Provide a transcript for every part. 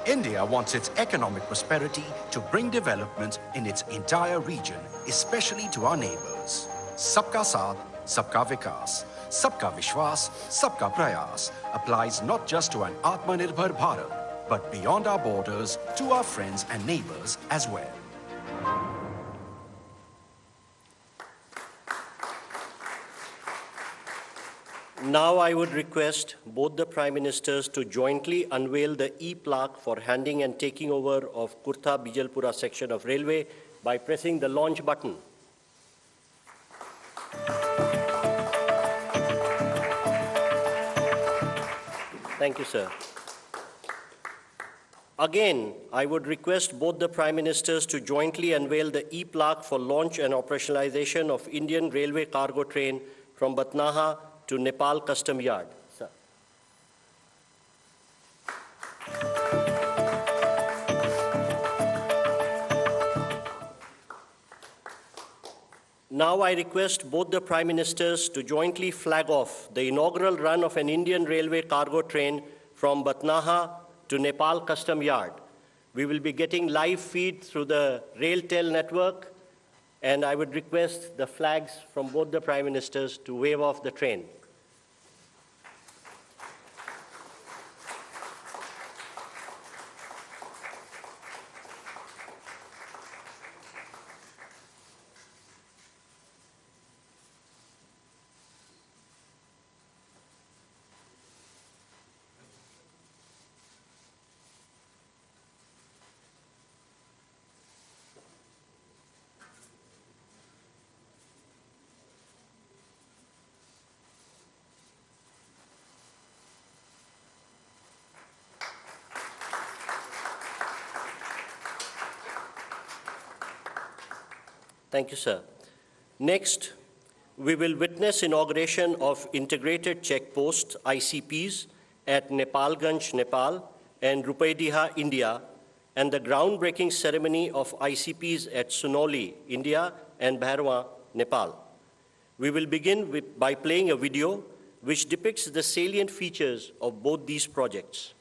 India wants its economic prosperity to bring development in its entire region, especially to our neighbors. Sabka Saath, Sabka Vikas, Sabka Vishwas, Sabka Prayas applies not just to an Atmanirbhar Bharat, but beyond our borders to our friends and neighbors as well. Now I would request both the Prime Ministers to jointly unveil the e-plaque for handing and taking over of Kurta Bijalpura section of railway by pressing the launch button. Thank you, sir. Again, I would request both the Prime Ministers to jointly unveil the e-plaque for launch and operationalization of Indian Railway cargo train from Batnaha to Nepal Custom Yard. Sir. Now I request both the Prime Ministers to jointly flag off the inaugural run of an Indian Railway cargo train from Batnaha to Nepal Custom Yard. We will be getting live feed through the RailTel network, and I would request the flags from both the Prime Ministers to wave off the train. Thank you, sir. Next, we will witness inauguration of integrated checkposts, ICPs, at Nepalganj, Nepal, and Rupaidiha, India, and the groundbreaking ceremony of ICPs at Sunoli, India, and Bhairwa, Nepal. We will begin by playing a video which depicts the salient features of both these projects.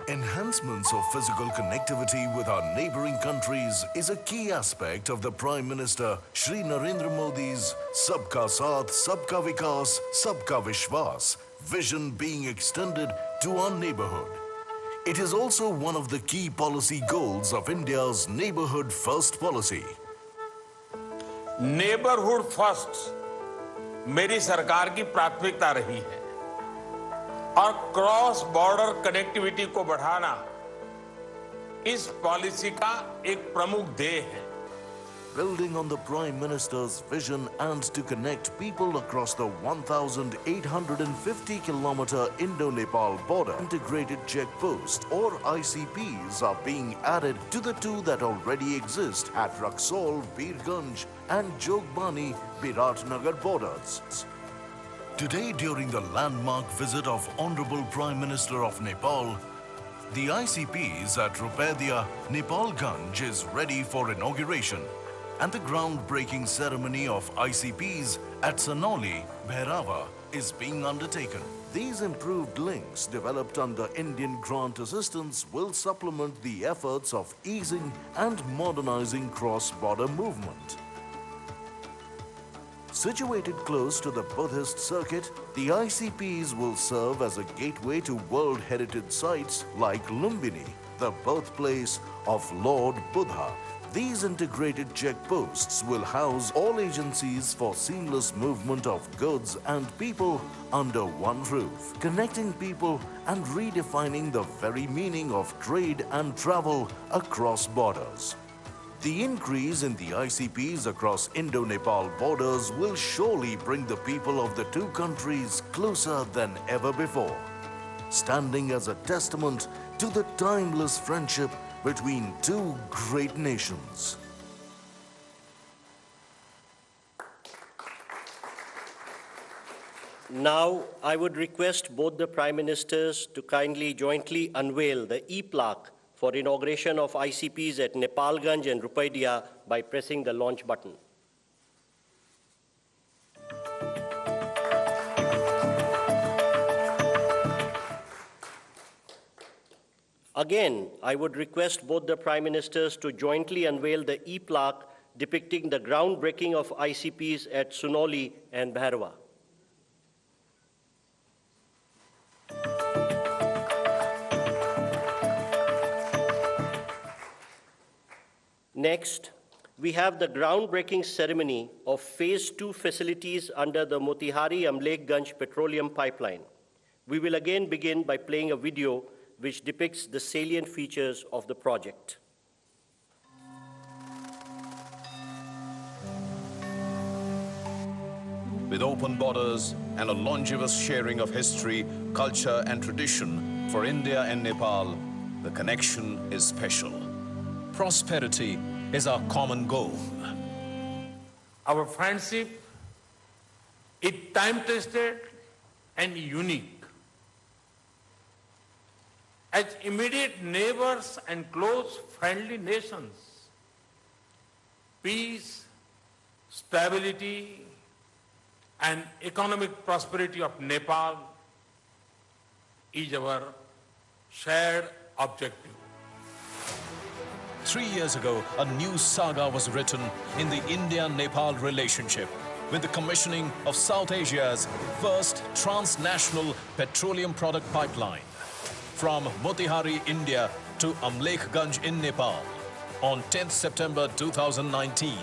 Enhancements of physical connectivity with our neighboring countries is a key aspect of the Prime Minister Shri Narendra Modi's Sabka Saath, Sabka Vikas, Sabka Vishwas vision being extended to our neighborhood. It is also one of the key policy goals of India's Neighborhood First policy. Neighborhood First मेरी सरकार की प्राथमिकता रही है और cross border connectivity को बढ़ाना इस पॉलिसी का एक प्रमुख ध्येय है. Building on the Prime Minister's vision and to connect people across the 1,850-kilometer Indo-Nepal border, integrated checkposts or ICPs are being added to the two that already exist at Raxaul, Birganj and Jogbani, Biratnagar borders. Today, during the landmark visit of Honorable Prime Minister of Nepal, the ICPs at Rupaidiha, Nepalganj is ready for inauguration, and the groundbreaking ceremony of ICPs at Sunoli, Bhairava is being undertaken. These improved links developed under Indian grant assistance will supplement the efforts of easing and modernizing cross-border movement. Situated close to the Buddhist circuit, the ICPs will serve as a gateway to World Heritage sites like Lumbini, the birthplace of Lord Buddha. These integrated checkposts will house all agencies for seamless movement of goods and people under one roof, connecting people and redefining the very meaning of trade and travel across borders. The increase in the ICPs across Indo-Nepal borders will surely bring the people of the two countries closer than ever before, standing as a testament to the timeless friendship between two great nations. Now, I would request both the Prime Ministers to kindly jointly unveil the e-plaque for inauguration of ICPs at Nepalganj and Rupaidiha by pressing the launch button. Again, I would request both the Prime Ministers to jointly unveil the e-plaque depicting the groundbreaking of ICPs at Sunoli and Bhairava. Next, we have the groundbreaking ceremony of Phase 2 facilities under the Motihari-Amlekhganj petroleum pipeline. We will again begin by playing a video which depicts the salient features of the project. With open borders and a longevous sharing of history, culture and tradition for India and Nepal, the connection is special. Prosperity is our common goal. Our friendship is time-tested and unique. As immediate neighbors and close friendly nations, peace, stability, and economic prosperity of Nepal is our shared objective. 3 years ago, a new saga was written in the India-Nepal relationship with the commissioning of South Asia's first transnational petroleum product pipeline from Motihari, India to Amlekhganj in Nepal on 10th September 2019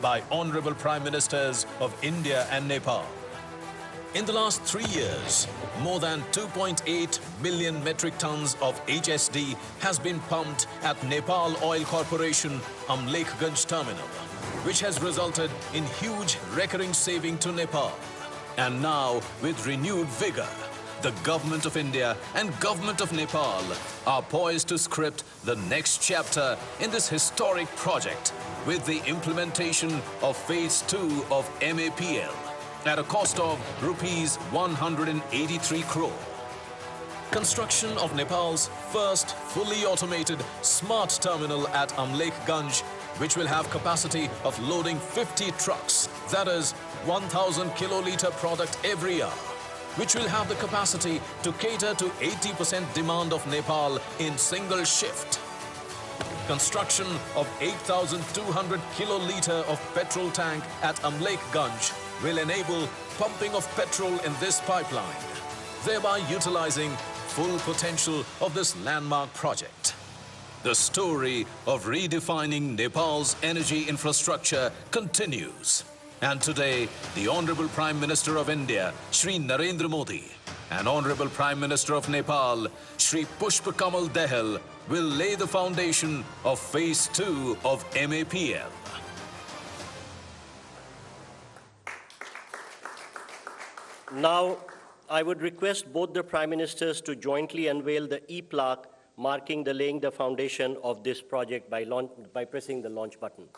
by Honorable Prime Ministers of India and Nepal. In the last 3 years, more than 2.8 million metric tons of HSD has been pumped at Nepal Oil Corporation Amlekhganj terminal, which has resulted in huge recurring saving to Nepal. And now, with renewed vigor, the Government of India and Government of Nepal are poised to script the next chapter in this historic project with the implementation of Phase 2 of MAPL at a cost of rupees 183 crore. Construction of Nepal's first fully automated smart terminal at Amlekhganj, which will have capacity of loading 50 trucks, that is 1,000 kiloliter product every hour, which will have the capacity to cater to 80% demand of Nepal in single shift. Construction of 8,200 kiloliter of petrol tank at Amlekhganj will enable pumping of petrol in this pipeline, thereby utilizing full potential of this landmark project. The story of redefining Nepal's energy infrastructure continues. And today, the Honorable Prime Minister of India, Shri Narendra Modi, and Honorable Prime Minister of Nepal, Shri Pushpa Kamal Dahal, will lay the foundation of Phase 2 of MAPL. Now, I would request both the Prime Ministers to jointly unveil the e-plaque marking the laying the foundation of this project by pressing the launch button.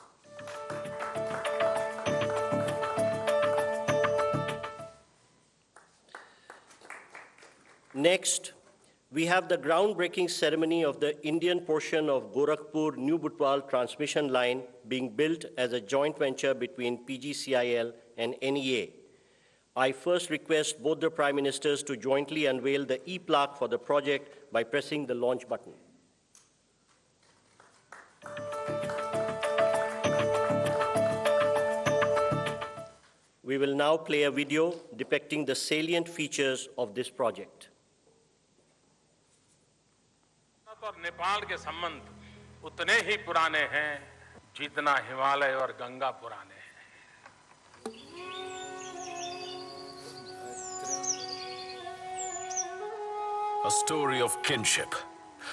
Next, we have the groundbreaking ceremony of the Indian portion of Gorakhpur-New Butwal transmission line being built as a joint venture between PGCIL and NEA. I first request both the Prime Ministers to jointly unveil the e-plaque for the project by pressing the launch button. We will now play a video depicting the salient features of this project. और नेपाल के संबंध उतने ही पुराने हैं जितना हिमालय और गंगा पुराने हैं। A story of kinship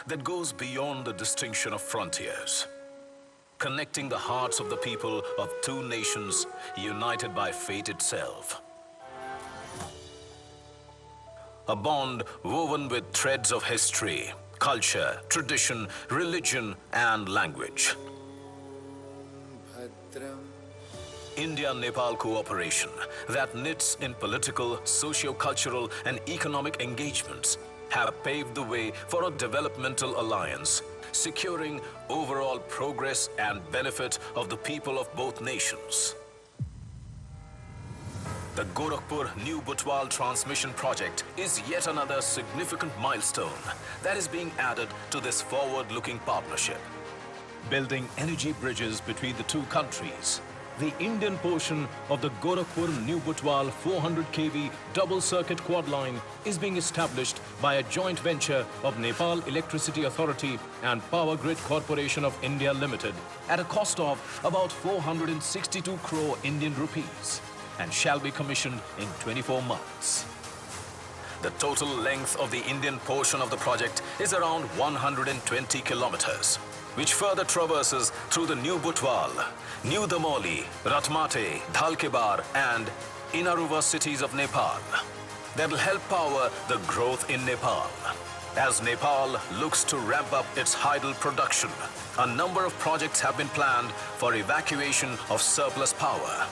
that goes beyond the distinction of frontiers, connecting the hearts of the people of two nations united by fate itself. A bond woven with threads of history, culture, tradition, religion, and language. India-Nepal cooperation that knits in political, socio-cultural, and economic engagements have paved the way for a developmental alliance, securing overall progress and benefit of the people of both nations. the Gorakhpur-New Butwal transmission project is yet another significant milestone that is being added to this forward-looking partnership. Building energy bridges between the two countries, the Indian portion of the Gorakhpur-New Butwal 400 kV double-circuit quad line is being established by a joint venture of Nepal Electricity Authority and Power Grid Corporation of India Limited at a cost of about 462 crore Indian rupees and shall be commissioned in 24 months. The total length of the Indian portion of the project is around 120 kilometers, which further traverses through the New Butwal, New Damoli, Ratmate, Dhalkebar and Inaruva cities of Nepal. That will help power the growth in Nepal. As Nepal looks to ramp up its hydel production, a number of projects have been planned for evacuation of surplus power.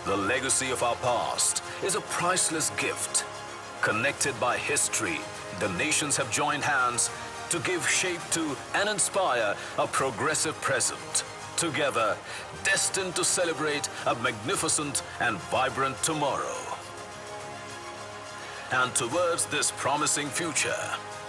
The legacy of our past is a priceless gift. Connected by history, the nations have joined hands to give shape to and inspire a progressive present. Together, destined to celebrate a magnificent and vibrant tomorrow. And towards this promising future,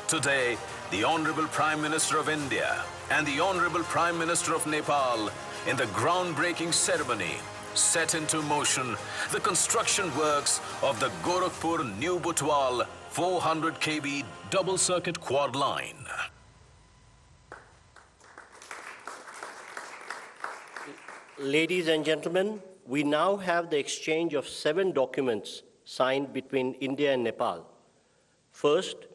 today, the Honorable Prime Minister of India and the Honorable Prime Minister of Nepal, in the groundbreaking ceremony, set into motion the construction works of the Gorakhpur-New Butwal 400 kV double-circuit quad line. Ladies and gentlemen, we now have the exchange of 7 documents signed between India and Nepal. First,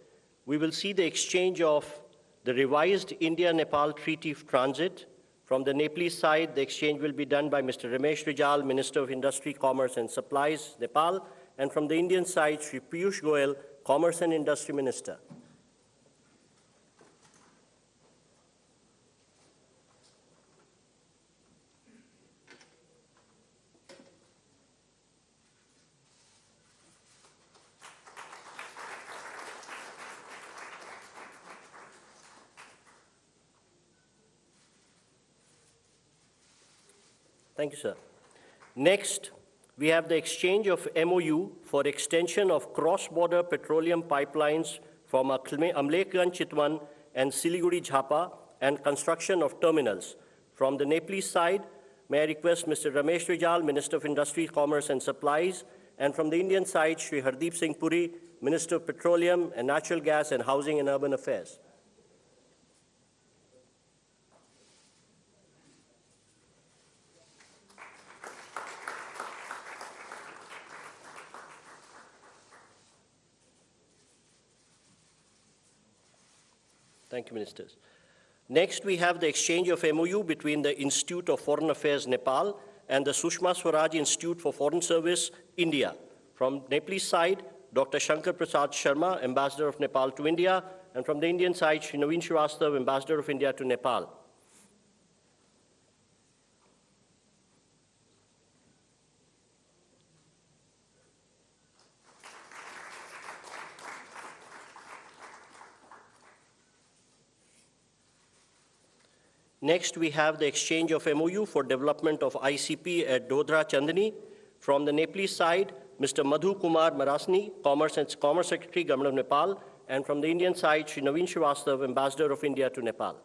we will see the exchange of the revised India-Nepal Treaty of Transit. From the Nepalese side, the exchange will be done by Mr. Ramesh Rijal, Minister of Industry, Commerce and Supplies, Nepal, and from the Indian side, Shri Piyush Goyal, Commerce and Industry Minister. Thank you, sir. Next, we have the exchange of MOU for extension of cross-border petroleum pipelines from Amlekganj Chitwan and Siliguri Jhapa and construction of terminals. From the Nepalese side, may I request Mr. Ramesh Rijal, Minister of Industry, Commerce and Supplies, and from the Indian side, Shri Hardeep Singh Puri, Minister of Petroleum and Natural Gas and Housing and Urban Affairs. Thank you, Ministers. Next, we have the exchange of MOU between the Institute of Foreign Affairs, Nepal, and the Sushma Swaraj Institute for Foreign Service, India. From Nepalese side, Dr. Shankar Prasad Sharma, Ambassador of Nepal to India, and from the Indian side, Shri Naveen Srivastav, Ambassador of India to Nepal. Next, we have the exchange of MOU for development of ICP at Dodra Chandni. From the Nepalese side, Mr. Madhu Kumar Marasni, Commerce Secretary, Government of Nepal, and from the Indian side, Shri Naveen Srivastav, Ambassador of India to Nepal.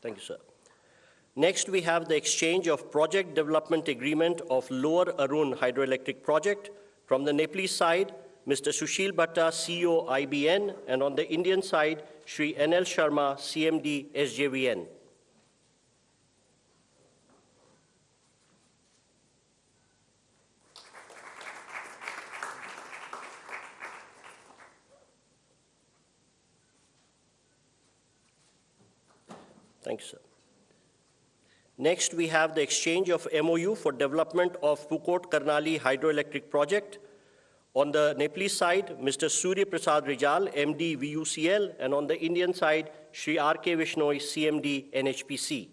Thank you, sir. Next, we have the exchange of project development agreement of Lower Arun hydroelectric project. From the Nepalese side, Mr. Sushil Bhatta, CEO, IBN, and on the Indian side, Shri NL Sharma, CMD, SJVN. Thank you, sir. Next, we have the exchange of MOU for development of Pukot Karnali hydroelectric project. On the Nepalese side, Mr. Surya Prasad Rijal, MD, VUCL, and on the Indian side, Shri R.K. Vishnoi, CMD, NHPC.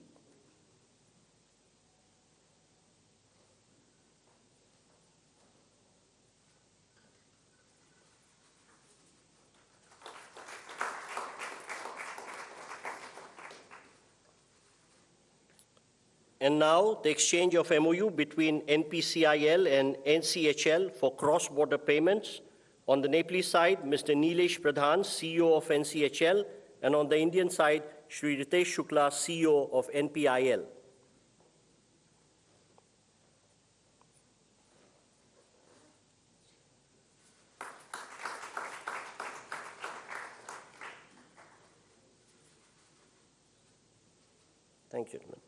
And now, the exchange of MOU between NPCIL and NCHL for cross-border payments. On the Nepalese side, Mr. Nilesh Pradhan, CEO of NCHL, and on the Indian side, Shri Ritesh Shukla, CEO of NPIL. Thank you, gentlemen.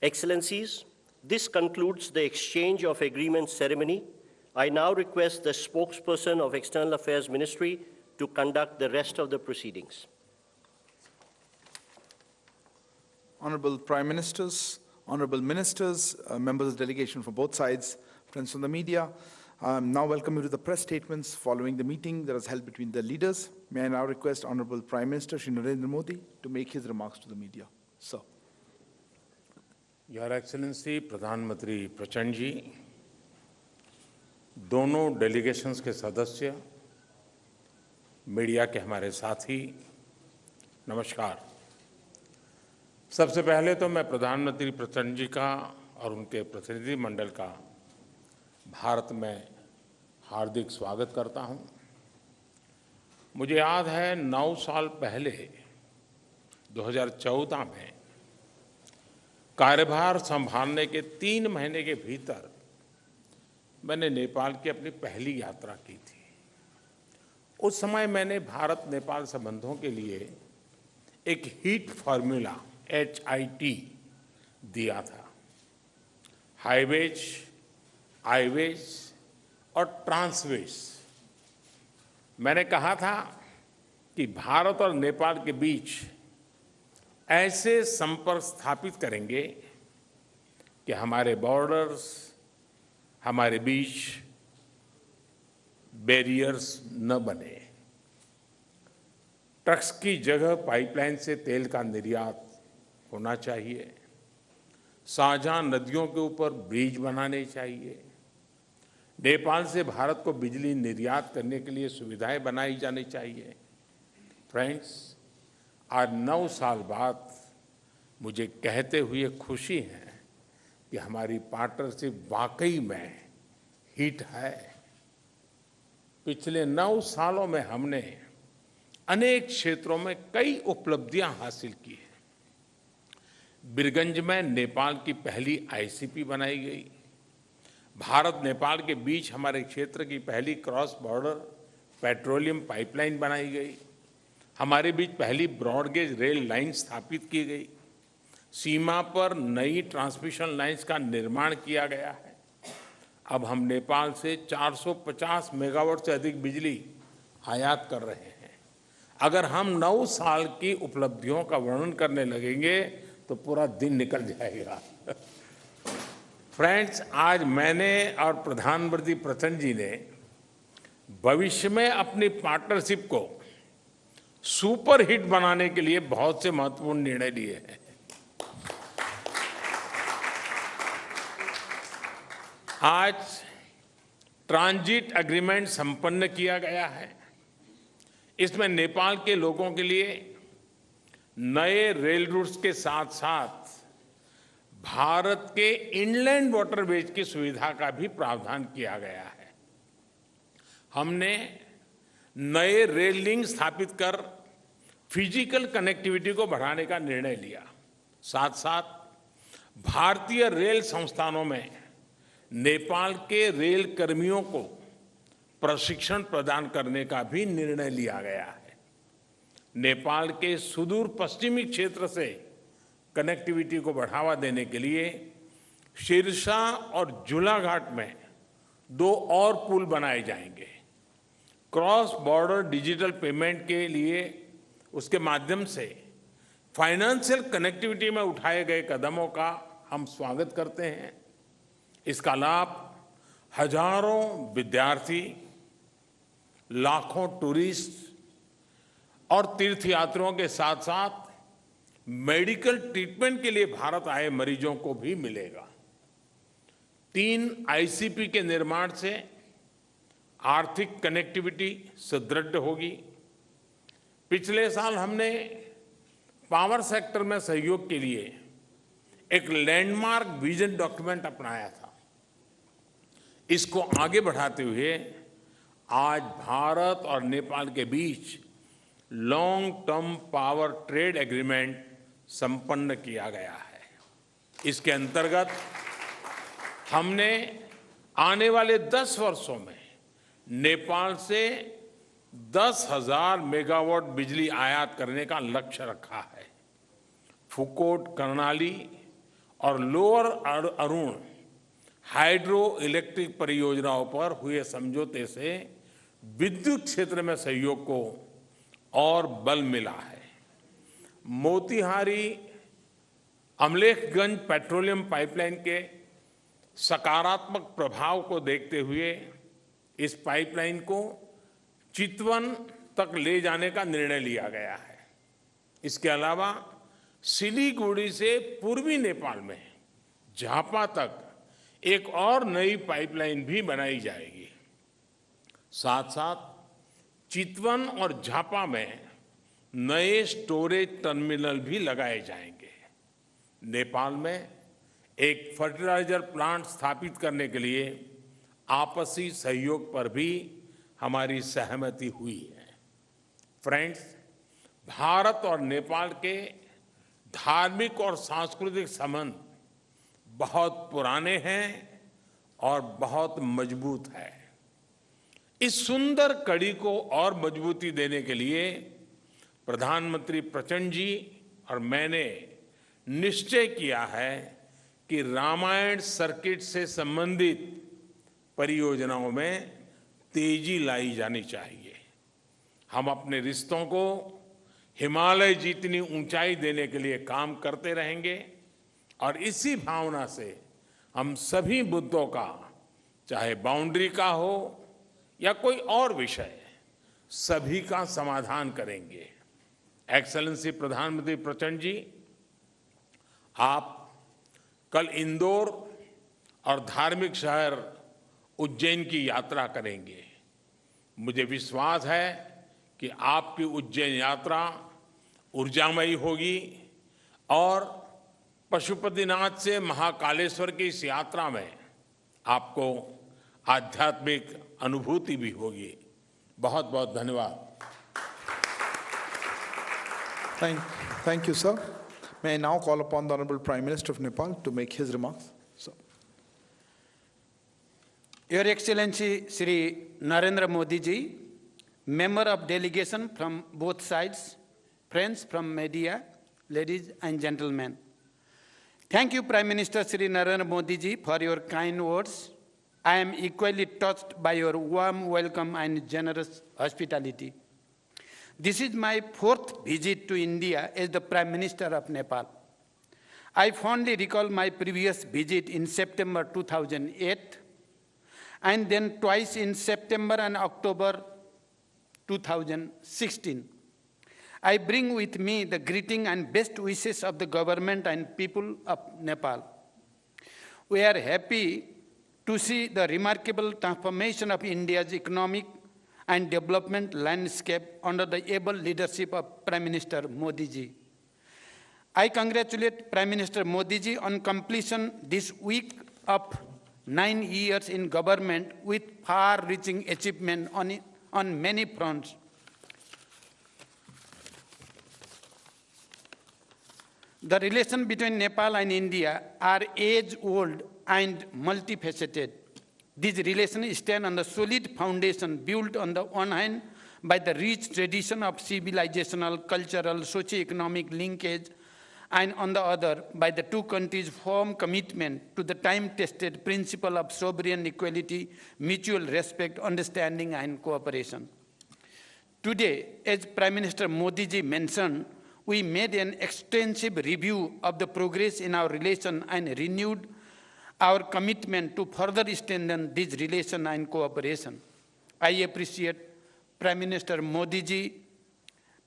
Excellencies, this concludes the exchange of agreements ceremony. I now request the spokesperson of External Affairs Ministry to conduct the rest of the proceedings. Honorable Prime Ministers, Honorable Ministers, members of the delegation from both sides, friends from the media, now welcome you to the press statements following the meeting that was held between the leaders. May I now request Honorable Prime Minister Shri Narendra Modi to make his remarks to the media. Sir. Your excellency प्रधानमंत्री प्रचंड जी, दोनों delegations के सदस्य, media के हमारे साथी, नमस्कार। सबसे पहले तो मैं प्रधानमंत्री प्रचंड जी का और उनके प्रतिनिधि मंडल का भारत में हार्दिक स्वागत करता हूं। मुझे याद है 9 साल पहले 2014 में कार्यभार संभालने के 3 महीने के भीतर मैंने नेपाल की अपनी पहली यात्रा की थी। उस समय मैंने भारत नेपाल संबंधों के लिए एक हीट फॉर्मूला HIT दिया था। हाईवेज, आईवेज और ट्रांसवेज। मैंने कहा था कि भारत और नेपाल के बीच ऐसे संपर्क स्थापित करेंगे कि हमारे बॉर्डर्स, हमारे बीच बैरियर्स न बने। ट्रक्स की जगह पाइपलाइन से तेल का निर्यात होना चाहिए। साझा नदियों के ऊपर ब्रिज बनाने चाहिए। नेपाल से भारत को बिजली निर्यात करने के लिए सुविधाएं बनाई जानी चाहिए। फ्रेंड्स, आज 9 साल बाद मुझे कहते हुए खुशी है कि हमारी पार्टनरशिप वाकई में हिट है। पिछले 9 सालों में हमने अनेक क्षेत्रों में कई उपलब्धियां हासिल की हैं। बीरगंज में नेपाल की पहली ICP बनाई गई। भारत नेपाल के बीच हमारे क्षेत्र की पहली क्रॉस बॉर्डर पेट्रोलियम पाइपलाइन बनाई गई। हमारे बीच पहली ब्रॉडगेज रेल लाइन स्थापित की गई। सीमा पर नई ट्रांसमिशन लाइंस का निर्माण किया गया है। अब हम नेपाल से 450 मेगावाट से अधिक बिजली आयात कर रहे हैं। अगर हम 9 साल की उपलब्धियों का वर्णन करने लगेंगे तो पूरा दिन निकल जाएगा। फ्रेंड्स, आज मैंने और प्रधानमंत्री प्रचंड जी ने भविष्य में अपनी पार्टनरशिप को सुपर हिट बनाने के लिए बहुत से महत्वपूर्ण निर्णय लिए हैं। आज ट्रांजिट एग्रीमेंट संपन्न किया गया है। इसमें नेपाल के लोगों के लिए नए रेल रूट्स के साथ साथ भारत के इनलैंड वाटरवेज की सुविधा का भी प्रावधान किया गया है। हमने नए रेल लिंक स्थापित कर फिजिकल कनेक्टिविटी को बढ़ाने का निर्णय लिया। साथ साथ भारतीय रेल संस्थानों में नेपाल के रेल कर्मियों को प्रशिक्षण प्रदान करने का भी निर्णय लिया गया है। नेपाल के सुदूर पश्चिमी क्षेत्र से कनेक्टिविटी को बढ़ावा देने के लिए सिरसा और झूलाघाट में 2 और पुल बनाए जाएंगे। क्रॉस बॉर्डर डिजिटल पेमेंट के लिए उसके माध्यम से फाइनेंशियल कनेक्टिविटी में उठाए गए कदमों का हम स्वागत करते हैं। इसका लाभ हजारों विद्यार्थी, लाखों टूरिस्ट और तीर्थयात्रियों के साथ साथ मेडिकल ट्रीटमेंट के लिए भारत आए मरीजों को भी मिलेगा। 3 ICP के निर्माण से आर्थिक कनेक्टिविटी सुदृढ़ होगी। पिछले साल हमने पावर सेक्टर में सहयोग के लिए एक लैंडमार्क विजन डॉक्यूमेंट अपनाया था। इसको आगे बढ़ाते हुए आज भारत और नेपाल के बीच long term power trade agreement संपन्न किया गया है। इसके अंतर्गत हमने आने वाले 10 वर्षों में नेपाल से 10,000 मेगावाट बिजली आयात करने का लक्ष्य रखा है। फुकोट, कर्णाली और लोअर अरुण हाइड्रो इलेक्ट्रिक परियोजनाओं पर हुए समझौते से विद्युत क्षेत्र में सहयोग को और बल मिला है। मोतीहारी अमलेखगंज पेट्रोलियम पाइपलाइन के सकारात्मक प्रभाव को देखते हुए इस पाइपलाइन को चितवन तक ले जाने का निर्णय लिया गया है। इसके अलावा सिलीगुड़ी से पूर्वी नेपाल में झापा तक एक और नई पाइपलाइन भी बनाई जाएगी। साथ साथ चितवन और झापा में नए स्टोरेज टर्मिनल भी लगाए जाएंगे। नेपाल में एक फर्टिलाइजर प्लांट स्थापित करने के लिए आपसी सहयोग पर भी हमारी सहमति हुई है। फ्रेंड्स, भारत और नेपाल के धार्मिक और सांस्कृतिक संबंध बहुत पुराने हैं और बहुत मजबूत है। इस सुंदर कड़ी को और मजबूती देने के लिए प्रधानमंत्री प्रचंड जी और मैंने निश्चय किया है कि रामायण सर्किट से संबंधित परियोजनाओं में तेजी लाई जानी चाहिए। हम अपने रिश्तों को हिमालय जितनी ऊंचाई देने के लिए काम करते रहेंगे और इसी भावना से हम सभी मुद्दों का, चाहे बाउंड्री का हो या कोई और विषय, सभी का समाधान करेंगे। एक्सेलेंसी प्रधानमंत्री प्रचंड जी, आप कल इंदौर और धार्मिक शहर उज्जैन की यात्रा करेंगे। मुझे विश्वास है कि आपकी उज्जैन यात्रा ऊर्जामयी होगी और पशुपतिनाथ से महाकालेश्वर की इस यात्रा में आपको आध्यात्मिक अनुभूति भी होगी। बहुत बहुत धन्यवाद। Thank you, sir. May I now call upon the Honorable Prime Minister of Nepal to make his remarks. Sir. Your Excellency Shri Narendra Modi ji, member of delegation from both sides, friends from media, ladies and gentlemen. Thank you, Prime Minister Shri Narendra Modi ji, for your kind words. I am equally touched by your warm welcome and generous hospitality. This is my 4th visit to India as the Prime Minister of Nepal. I fondly recall my previous visit in September 2008 and then twice in September and October 2016. I bring with me the greeting and best wishes of the government and people of Nepal. We are happy to see the remarkable transformation of India's economic and development landscape under the able leadership of Prime Minister Modi ji. I congratulate Prime Minister Modi ji on completion this week of 9 years in government with far-reaching achievement on many fronts. The relations between Nepal and India are age-old and multifaceted. These relations stand on the solid foundation built on the one hand by the rich tradition of civilizational, cultural, socio-economic linkage, and on the other by the two countries' firm commitment to the time-tested principle of sovereign equality, mutual respect, understanding, and cooperation. Today, as Prime Minister Modi ji mentioned, we made an extensive review of the progress in our relation and renewed our commitment to further strengthen this relation and cooperation. I appreciate Prime Minister Modi's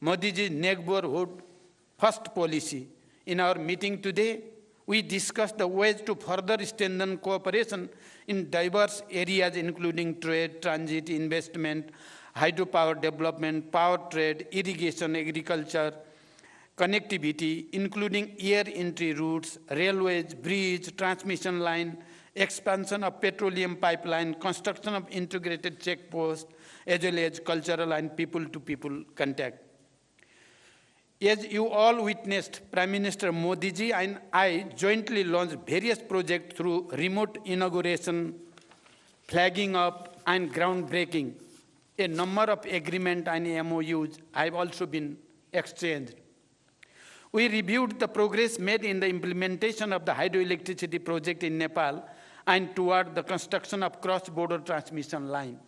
neighborhood first policy. In our meeting today, we discussed the ways to further strengthen cooperation in diverse areas, including trade, transit, investment, hydropower development, power trade, irrigation, agriculture, connectivity, including air entry routes, railways, bridge, transmission line, expansion of petroleum pipeline, construction of integrated checkposts, as well as cultural and people-to-people contact. As you all witnessed, Prime Minister Modi ji and I jointly launched various projects through remote inauguration, flagging up, and groundbreaking. A number of agreements and MOUs have also been exchanged. We reviewed the progress made in the implementation of the hydroelectricity project in Nepal and toward the construction of cross-border transmission line.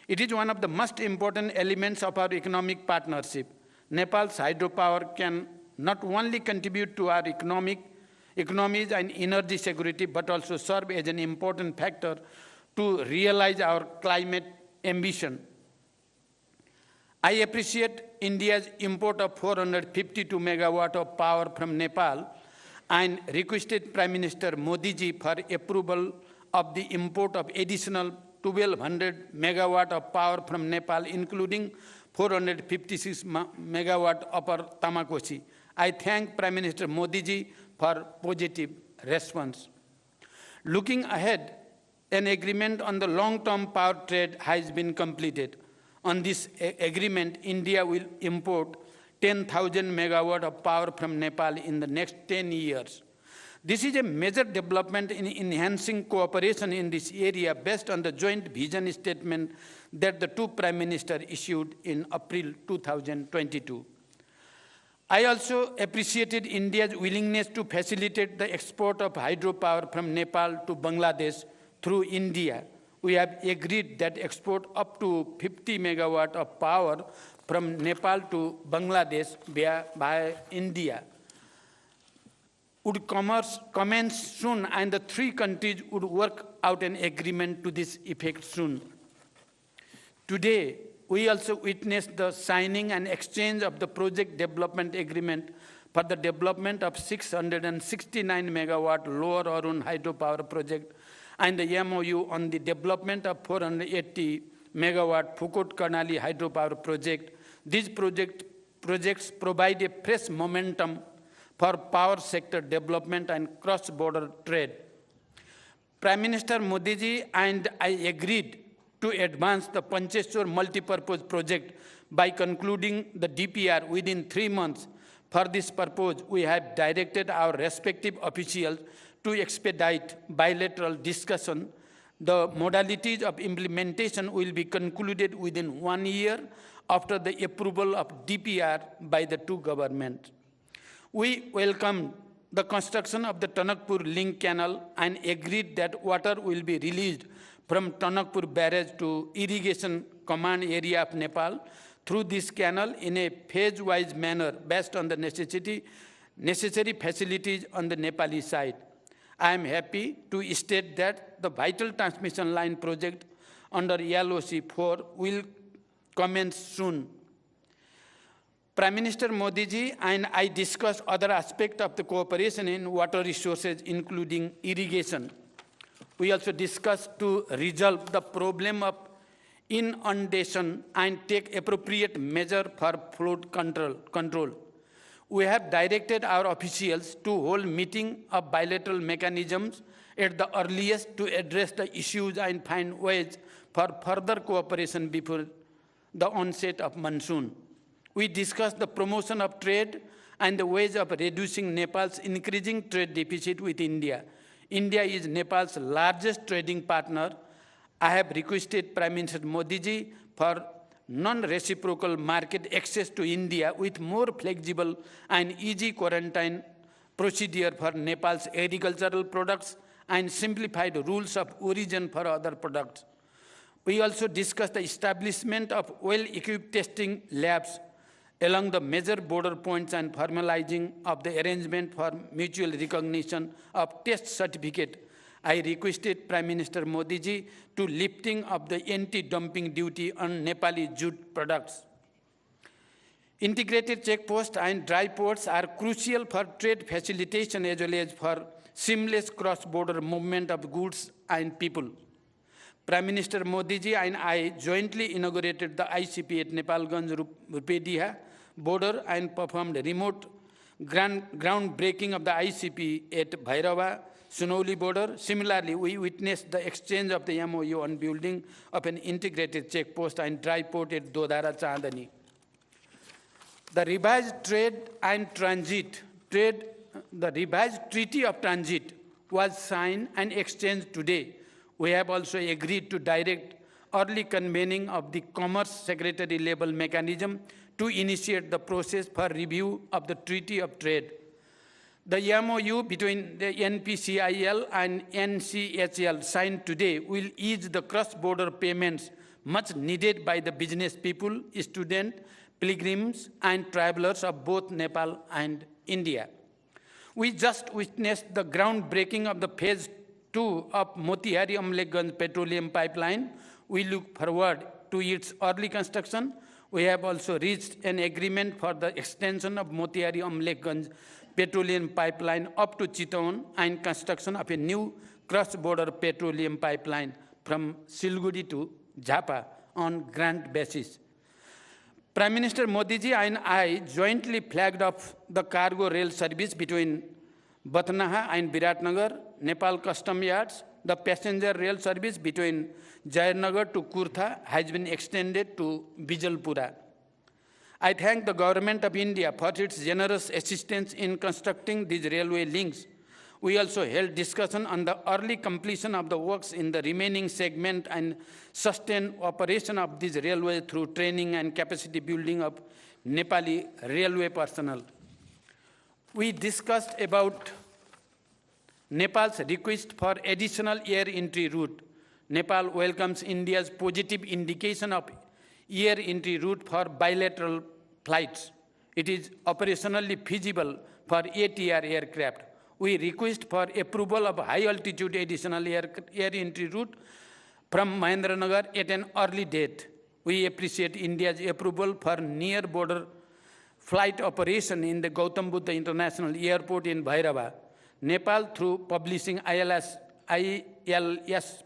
It is one of the most important elements of our economic partnership. Nepal's hydropower can not only contribute to our economies and energy security, but also serve as an important factor to realize our climate ambition. I appreciate India's import of 452 megawatt of power from Nepal and requested Prime Minister Modi ji for approval of the import of additional 1,200 megawatt of power from Nepal, including 456 megawatt upper Tamakosi. I thank Prime Minister Modi ji for positive response. Looking ahead, an agreement on the long-term power trade has been completed. On this agreement, India will import 10,000 megawatt of power from Nepal in the next 10 years. This is a major development in enhancing cooperation in this area based on the joint vision statement that the two Prime Ministers issued in April 2022. I also appreciated India's willingness to facilitate the export of hydropower from Nepal to Bangladesh through India. We have agreed that export up to 50 megawatt of power from Nepal to Bangladesh by India would commence soon, and the three countries would work out an agreement to this effect soon. Today, we also witnessed the signing and exchange of the project development agreement for the development of 669 megawatt Lower Arun hydropower project and the MOU on the development of 480 megawatt Phukot Karnali hydropower project. These projects provide a fresh momentum for power sector development and cross-border trade. Prime Minister Modi ji and I agreed to advance the Pancheshwar multi-purpose project by concluding the DPR within 3 months. For this purpose, we have directed our respective officials to expedite bilateral discussion. The modalities of implementation will be concluded within 1 year after the approval of DPR by the two governments. We welcomed the construction of the Tanakpur Link Canal and agreed that water will be released from Tanakpur Barrage to irrigation command area of Nepal through this canal in a phase-wise manner based on the necessary facilities on the Nepali side. I am happy to state that the vital transmission line project under LOC 4 will commence soon. Prime Minister Modi ji and I discussed other aspects of the cooperation in water resources, including irrigation. We also discussed to resolve the problem of inundation and take appropriate measure for flood control. We have directed our officials to hold meeting of bilateral mechanisms at the earliest to address the issues and find ways for further cooperation before the onset of monsoon. We discussed the promotion of trade and the ways of reducing Nepal's increasing trade deficit with India. India is Nepal's largest trading partner. I have requested Prime Minister Modi ji for non-reciprocal market access to India with more flexible and easy quarantine procedure for Nepal's agricultural products and simplified rules of origin for other products. We also discussed the establishment of well-equipped testing labs along the major border points and formalizing of the arrangement for mutual recognition of test certificate. I requested Prime Minister Modi ji to lifting of the anti-dumping duty on Nepali jute products. Integrated checkposts and dry ports are crucial for trade facilitation as well as for seamless cross-border movement of goods and people. Prime Minister Modi ji and I jointly inaugurated the ICP at Nepalganj Rupediha, border and performed remote groundbreaking of the ICP at Bhairava, Sunauli border. Similarly, we witnessed the exchange of the MOU on building of an integrated checkpost and dry port at Dodara Chandani. The revised Treaty of Transit was signed and exchanged today. We have also agreed to direct early convening of the Commerce Secretary level mechanism to initiate the process for review of the Treaty of Trade. The MOU between the NPCIL and NCHL signed today will ease the cross-border payments much needed by the business people, students, pilgrims, and travelers of both Nepal and India. We just witnessed the groundbreaking of the phase 2 of Motihari-Amlekhganj petroleum pipeline. We look forward to its early construction. We have also reached an agreement for the extension of Motihari-Amlekhganj petroleum pipeline up to Chittagong and construction of a new cross-border petroleum pipeline from Siliguri to Jhapa on grant basis. Prime Minister Modi ji and I jointly flagged off the cargo rail service between Batnaha and Viratnagar, Nepal Custom Yards. The passenger rail service between Jairnagar to Kurtha has been extended to Bijalpura. I thank the Government of India for its generous assistance in constructing these railway links. We also held discussion on the early completion of the works in the remaining segment and sustained operation of this railway through training and capacity building of Nepali railway personnel. We discussed about Nepal's request for additional air entry route. Nepal welcomes India's positive indication of air entry route for bilateral flights. It is operationally feasible for ATR aircraft. We request for approval of high-altitude additional air entry route from Mahendranagar at an early date. We appreciate India's approval for near-border flight operation in the Gautam Buddha International Airport in Bhairava. Nepal, through publishing ILS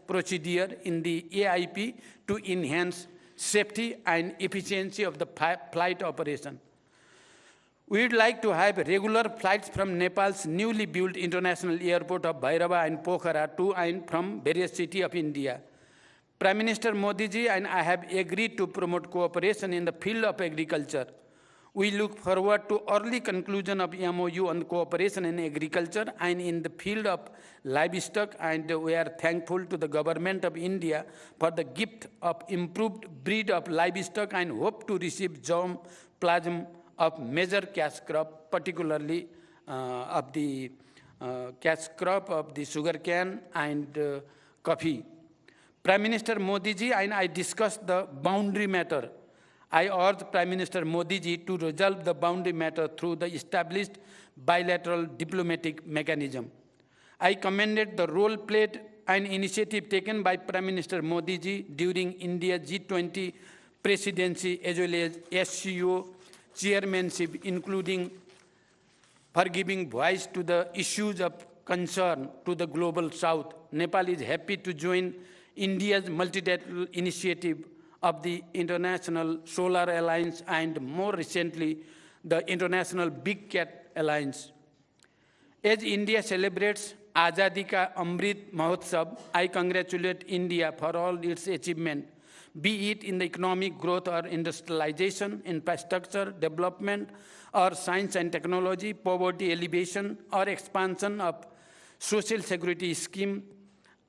procedure in the AIP to enhance safety and efficiency of the flight operation. We would like to have regular flights from Nepal's newly built international airport of Bhairava and Pokhara to and from various cities of India. Prime Minister Modi ji and I have agreed to promote cooperation in the field of agriculture. We look forward to early conclusion of MOU on cooperation in agriculture and in the field of livestock, and we are thankful to the Government of India for the gift of improved breed of livestock and hope to receive germplasm of major cash crop, particularly of the cash crop of the sugarcane and coffee. Prime Minister Modi ji and I discussed the boundary matter. I urge Prime Minister Modi ji to resolve the boundary matter through the established bilateral diplomatic mechanism. I commended the role played and initiative taken by Prime Minister Modi ji during India's G20 presidency as well as SCO chairmanship, including for giving voice to the issues of concern to the global south. Nepal is happy to join India's multilateral initiative of the International Solar Alliance and more recently, the International Big Cat Alliance. As India celebrates Azadi Ka Amrit Mahotsav, I congratulate India for all its achievement, be it in the economic growth or industrialization, infrastructure development, or science and technology, poverty alleviation, or expansion of social security scheme,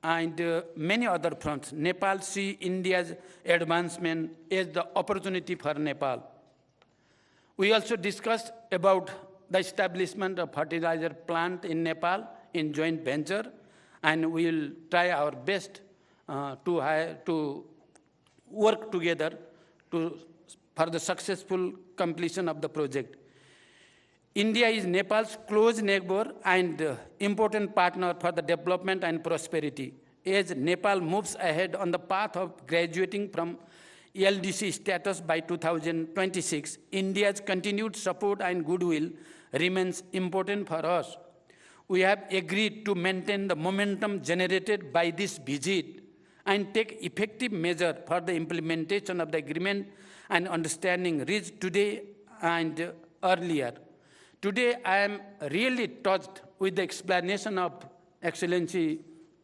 and many other fronts. Nepal sees India's advancement as the opportunity for Nepal. We also discussed about the establishment of fertilizer plant in Nepal in joint venture, and we will try our best to work together for the successful completion of the project. India is Nepal's close neighbor and important partner for the development and prosperity. As Nepal moves ahead on the path of graduating from LDC status by 2026, India's continued support and goodwill remains important for us. We have agreed to maintain the momentum generated by this visit and take effective measures for the implementation of the agreement and understanding reached today and earlier. Today, I am really touched with the explanation of Excellency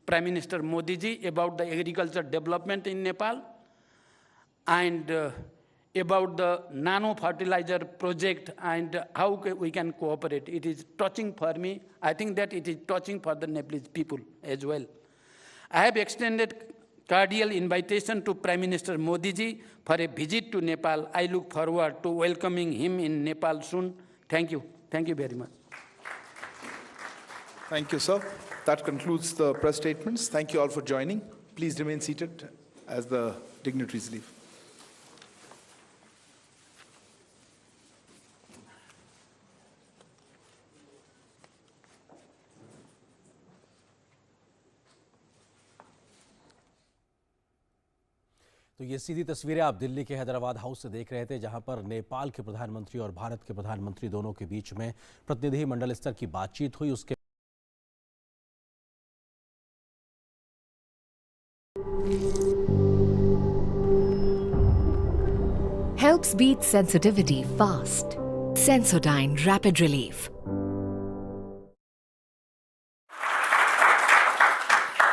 Prime Minister Modi ji about the agriculture development in Nepal and about the nano fertilizer project and how we can cooperate. It is touching for me. I think that it is touching for the Nepalese people as well. I have extended cordial invitation to Prime Minister Modi ji for a visit to Nepal. I look forward to welcoming him in Nepal soon. Thank you. Thank you very much. Thank you, sir. That concludes the press statements. Thank you all for joining. Please remain seated as the dignitaries leave. तो ये सीधी तस्वीरें आप दिल्ली के Hyderabad house से देख रहे थे, जहां पर नेपाल के प्रधानमंत्री और भारत के प्रधानमंत्री दोनों के बीच में प्रतिनिधि मंडल स्तर की बातचीत हुई। उसके Helps beat sensitivity fast. Sensodyne Rapid Relief.